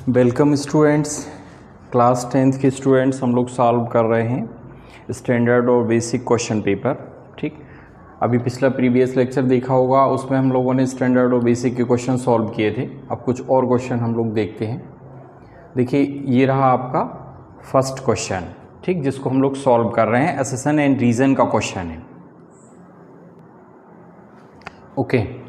Welcome students. Class 10th के students हम लोग सॉल्व कर रहे हैं स्टैंडर्ड और बेसिक क्वेश्चन पेपर। ठीक, अभी पिछला प्रीवियस लेक्चर देखा होगा, उसमें हम लोगों ने स्टैंडर्ड और बेसिक के क्वेश्चन सॉल्व किए थे। अब कुछ और क्वेश्चन हम लोग देखते हैं। देखिए, ये रहा आपका फर्स्ट क्वेश्चन, ठीक, जिसको हम लोग सॉल्व कर रहे हैं। असेसन एंड रीजन का क्वेश्चन है। ओके,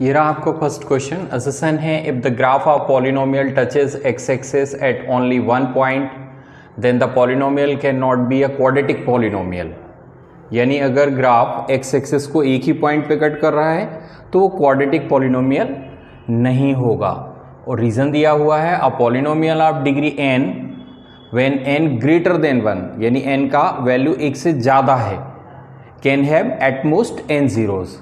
ये रहा आपको फर्स्ट क्वेश्चन। असेसन है, if the graph of polynomial touches x axis at only one point then the polynomial can not be a quadratic polynomial. यानी अगर ग्राफ एक्स एक्सिस को एक ही पॉइंट पे कट कर रहा है तो वो क्वाड्रेटिक पॉलिनोमियल नहीं होगा। और रीज़न दिया हुआ है, a polynomial of degree n when n greater than 1, यानी n का वैल्यू एक से ज़्यादा है, can have at most n zeros.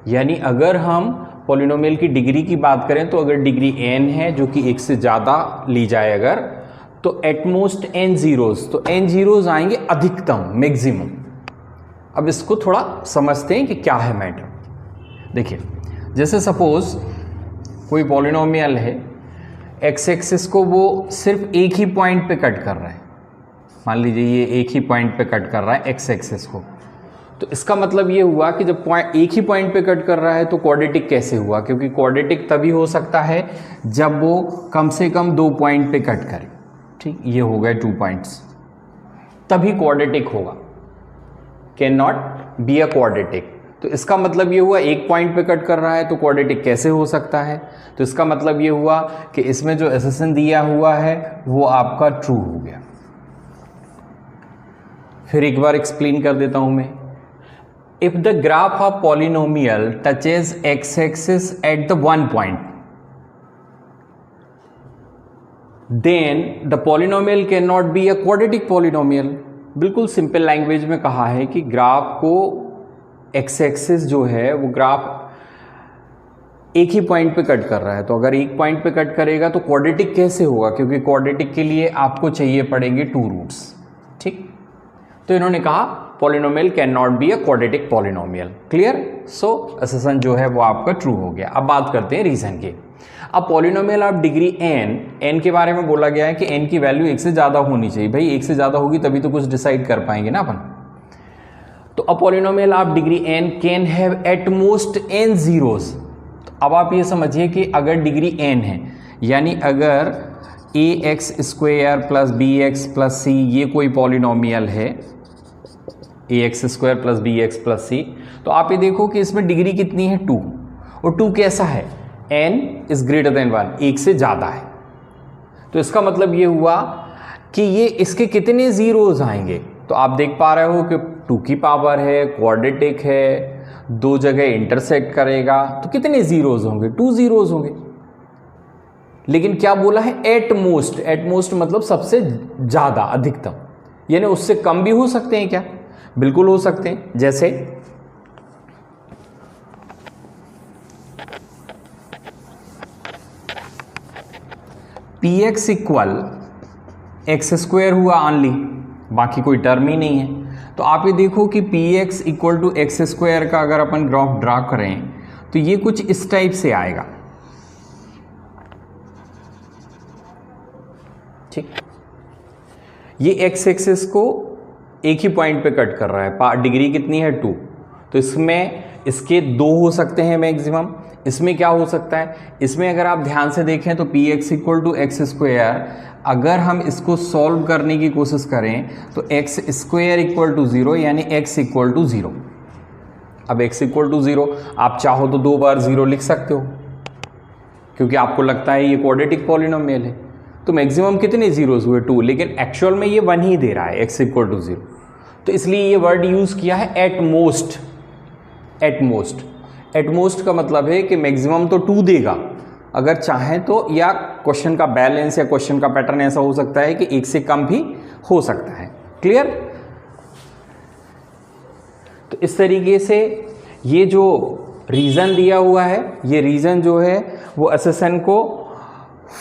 यानी अगर हम पॉलिनोमियल की डिग्री की बात करें तो अगर डिग्री n है जो कि एक से ज़्यादा ली जाए अगर, तो एटमोस्ट n जीरोज़, तो n जीरोज़ आएंगे अधिकतम, मैक्सिमम। अब इसको थोड़ा समझते हैं कि क्या है मैटर। देखिए, जैसे सपोज कोई पॉलिनोमियल है, एक्स एक्सिस को वो सिर्फ एक ही पॉइंट पे कट कर रहा है। मान लीजिए ये एक ही पॉइंट पे कट कर रहा है एक्स एक्सिस को, तो इसका मतलब ये हुआ कि जब पॉइंट एक ही पॉइंट पे कट कर रहा है तो क्वाड्रेटिक कैसे हुआ? क्योंकि क्वाड्रेटिक तभी हो सकता है जब वो कम से कम 2 पॉइंट पे कट करे। ठीक, ये हो गए 2 पॉइंट्स, तभी क्वाड्रेटिक होगा। Can not be a quadratic. तो इसका मतलब ये हुआ एक पॉइंट पे कट कर रहा है तो क्वाड्रेटिक कैसे हो सकता है? तो इसका मतलब ये हुआ कि इसमें जो एसेसन दिया हुआ है वो आपका ट्रू हो गया। फिर एक बार एक्सप्लेन कर देता हूं मैं। If the graph of polynomial touches x-axis at the one point, then the polynomial cannot be a quadratic polynomial। बिल्कुल सिंपल लैंग्वेज में कहा है कि ग्राफ को x-axis जो है वो ग्राफ एक ही पॉइंट पे कट कर रहा है, तो अगर एक पॉइंट पे कट करेगा तो क्वाड्रेटिक कैसे होगा? क्योंकि क्वाड्रेटिक के लिए आपको चाहिए पड़ेंगे 2 रूट्स। ठीक, तो इन्होंने कहा polynomial can not be a quadratic polynomial. Clear? So assassin जो है वो आपका ट्रू हो गया। अब बात करते हैं रीजन की। अब पॉलिनोमियल ऑफ डिग्री n के बारे में बोला गया है कि n की वैल्यू एक से ज़्यादा होनी चाहिए। भाई एक से ज़्यादा होगी तभी तो कुछ डिसाइड कर पाएंगे ना अपन। तो a polynomial of degree n can have at most n zeros. अब आप ये समझिए कि अगर डिग्री n है, यानी अगर ax² plus bx plus c ये कोई पॉलिनोमियल है, ax² plus bx plus c, तो आप ये देखो कि इसमें डिग्री कितनी है? 2। और 2 कैसा है? n इज ग्रेटर देन 1, एक से ज़्यादा है। तो इसका मतलब ये हुआ कि ये इसके कितने जीरोज आएंगे? तो आप देख पा रहे हो कि 2 की पावर है, क्वाड्रेटिक है, 2 जगह इंटरसेक्ट करेगा, तो कितने जीरोज होंगे? 2 जीरोज होंगे। लेकिन क्या बोला है? At most. एट मोस्ट मतलब सबसे ज़्यादा, अधिकतम। यानी उससे कम भी हो सकते हैं क्या? बिल्कुल हो सकते हैं। जैसे px इक्वल x² हुआ ऑनली, बाकी कोई टर्म ही नहीं है। तो आप ये देखो कि px इक्वल टू x² का अगर अपन ग्राफ ड्रा करें तो ये कुछ इस टाइप से आएगा। ठीक, ये x एक्सिस को एक ही पॉइंट पे कट कर रहा है, डिग्री कितनी है? 2। तो इसमें इसके 2 हो सकते हैं मैक्सिमम। इसमें क्या हो सकता है? इसमें अगर आप ध्यान से देखें तो px इक्वल टू x², अगर हम इसको सॉल्व करने की कोशिश करें तो x² इक्वल टू 0, यानी x इक्वल टू 0। अब x इक्वल टू 0 आप चाहो तो 2 बार 0 लिख सकते हो, क्योंकि आपको लगता है ये क्वाड्रेटिक पॉलिनोमियल है। तो मैक्सिमम कितने जीरोज हुए? 2, लेकिन एक्चुअल में ये 1 ही दे रहा है, x इक्वल टू 0। तो इसलिए ये वर्ड यूज़ किया है at most. At most, at most का मतलब है कि मैक्सिमम तो 2 देगा अगर चाहें तो, या क्वेश्चन का बैलेंस या क्वेश्चन का पैटर्न ऐसा हो सकता है कि 1 से कम भी हो सकता है। क्लियर? तो इस तरीके से ये जो रीज़न दिया हुआ है, ये रीज़न जो है वो असेसन को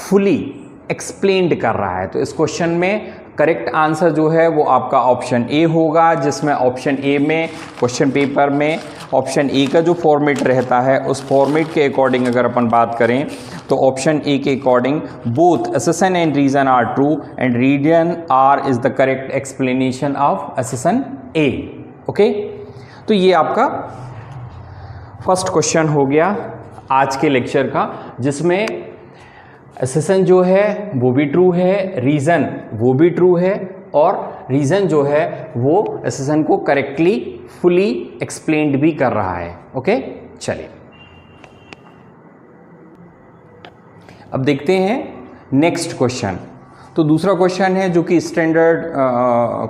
फुली एक्सप्लेन्ड कर रहा है। तो इस क्वेश्चन में करेक्ट आंसर जो है वो आपका ऑप्शन ए होगा, जिसमें ऑप्शन ए में क्वेश्चन पेपर में ऑप्शन ए का जो फॉर्मेट रहता है उस फॉर्मेट के अकॉर्डिंग अगर अपन बात करें तो ऑप्शन ए के according both assertion and reason are true and reason are is the correct explanation of assertion A. Okay, तो ये आपका फर्स्ट क्वेश्चन हो गया आज के लेक्चर का, जिसमें असर्शन जो है वो भी ट्रू है, रीज़न वो भी ट्रू है और रीज़न जो है वो असर्शन को करेक्टली फुली एक्सप्लेन्ड भी कर रहा है। ओके, चलिए अब देखते हैं नेक्स्ट क्वेश्चन। तो दूसरा क्वेश्चन है जो कि स्टैंडर्ड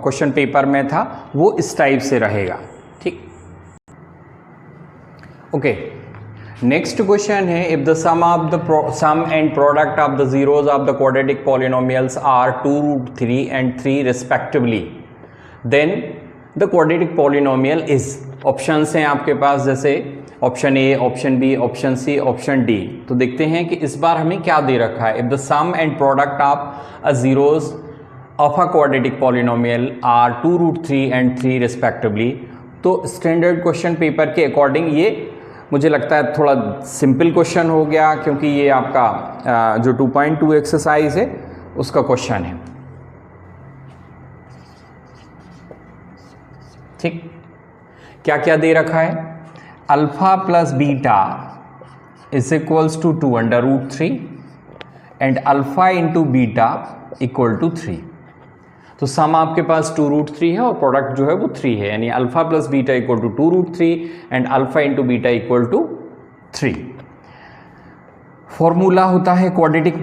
क्वेश्चन पेपर में था, वो इस टाइप से रहेगा। ठीक, ओके। नेक्स्ट क्वेश्चन है, if the sum and product of the zeros of the quadratic polynomials are 2√3 and 3 respectively, then the quadratic polynomial is. Options हैं आपके पास, जैसे option A, option B, option C, option D. तो देखते हैं कि इस बार हमें क्या दे रखा है। If the sum and product of a zeros of a quadratic polynomial are 2√3 and 3 respectively, तो स्टैंडर्ड क्वेश्चन पेपर के अकॉर्डिंग ये मुझे लगता है थोड़ा सिंपल क्वेश्चन हो गया, क्योंकि ये आपका जो 2.2 एक्सरसाइज है उसका क्वेश्चन है। ठीक, क्या क्या दे रखा है? Alpha plus beta is equals to 2√3 and alpha into beta equal to 3। तो सम आपके पास 2√3 है और प्रोडक्ट जो है वो 3 है, यानी alpha plus beta equal to 2√3 and alpha into beta equal to 3। Formula होता है क्वाड्रेटिक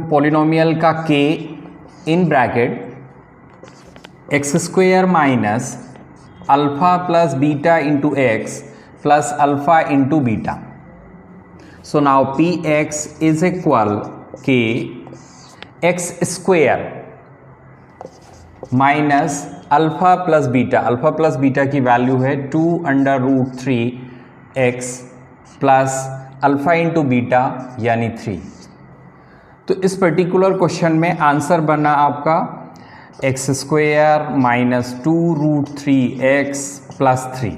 पॉलिनोमियल का k in bracket x square minus alpha plus beta into x plus alpha into beta. So now P x is equal K x square minus alpha plus beta. Alpha plus beta की value है 2√3x plus alpha into beta यानी 3। तो इस particular question में answer बना आपका x square minus 2√3x plus 3,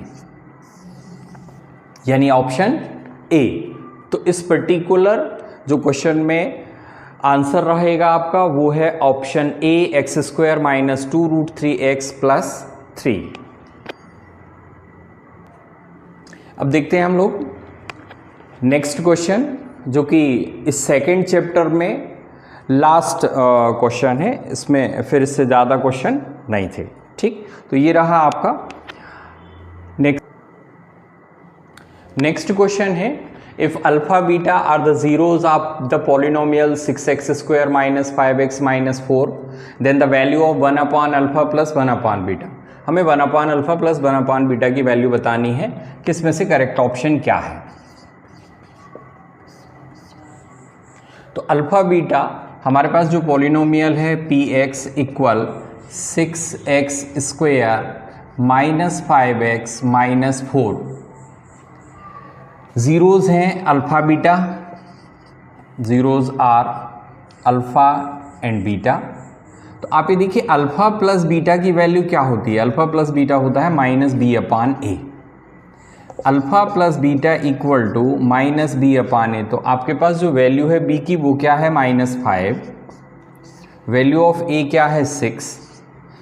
यानी option A. तो इस पर्टिकुलर जो क्वेश्चन में आंसर रहेगा आपका वो है option A, x square minus 2√3x plus 3। अब देखते हैं हम लोग नेक्स्ट क्वेश्चन, जो कि इस सेकंड चैप्टर में लास्ट क्वेश्चन है। इसमें फिर इससे ज़्यादा क्वेश्चन नहीं थे। ठीक, तो ये रहा आपका नेक्स्ट क्वेश्चन है, if alpha beta are the zeros of the polynomial 6x square minus 5x minus 4, then the value of 1 upon alpha plus 1 upon beta। हमें 1 upon alpha plus 1 upon beta की वैल्यू बतानी है, किसमें से correct option क्या है। तो alpha beta हमारे पास जो पॉलिनोमियल है px equal 6x square minus 5x minus 4, zeros हैं alpha beta, zeros are alpha and beta. तो आप ये देखिए अल्फ़ा प्लस बीटा की वैल्यू क्या होती है? अल्फ़ा प्लस बीटा होता है minus B upon A. Alpha plus beta equal to minus B upon A. तो आपके पास जो वैल्यू है बी की वो क्या है? -5। वैल्यू ऑफ ए क्या है? 6।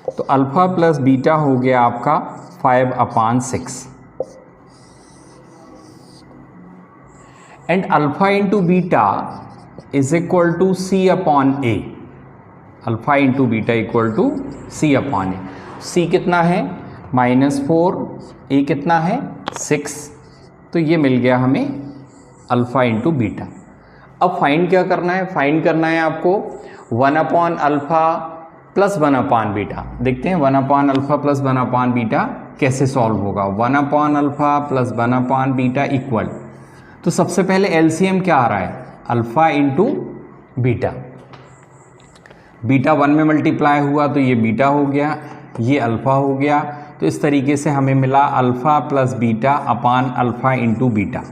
तो अल्फ़ा प्लस बीटा हो गया आपका 5/6 and alpha into beta is equal to C upon A. Alpha into beta equal to C upon A. C कितना है? -4, ए कितना है? 6। तो ये मिल गया हमें अल्फा इंटू बीटा। अब फाइंड क्या करना है? फाइंड करना है आपको 1 upon alpha plus 1 upon beta. देखते हैं 1 upon alpha plus 1 upon beta कैसे सॉल्व होगा। 1 upon alpha plus 1 upon beta equal, तो सबसे पहले एलसीएम क्या आ रहा है? Alpha into beta. बीटा 1 में मल्टीप्लाई हुआ तो ये बीटा हो गया, ये अल्फा हो गया। तो इस तरीके से हमें मिला अल्फा प्लस बीटा अपान अल्फा इंटू बीटा।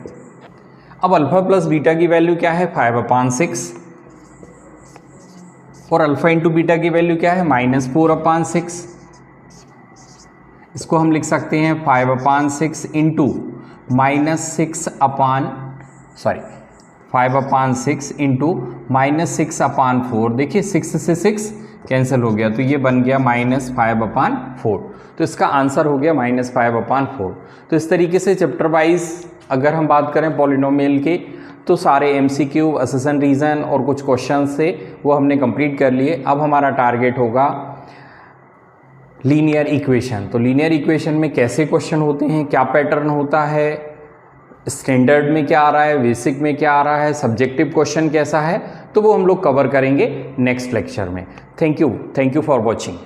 अब अल्फा प्लस बीटा की वैल्यू क्या है? 5/6। और अल्फा इंटू बीटा की वैल्यू क्या है -4/6। इसको हम लिख सकते हैं 5/6 इंटू -6 इंटू -6/4। देखिए 6 से 6 कैंसिल हो गया तो ये बन गया -5/4। तो इसका आंसर हो गया -5/4। तो इस तरीके से चैप्टर वाइज अगर हम बात करें पॉलिनोमियल के तो सारे MCQ, अससन रीज़न और कुछ क्वेश्चन से वो हमने कंप्लीट कर लिए। अब हमारा टारगेट होगा लीनियर इक्वेशन। तो लीनियर इक्वेशन में कैसे क्वेश्चन होते हैं, क्या पैटर्न होता है, स्टैंडर्ड में क्या आ रहा है, बेसिक में क्या आ रहा है, सब्जेक्टिव क्वेश्चन कैसा है, तो वो हम लोग कवर करेंगे नेक्स्ट लेक्चर में। Thank you for watching.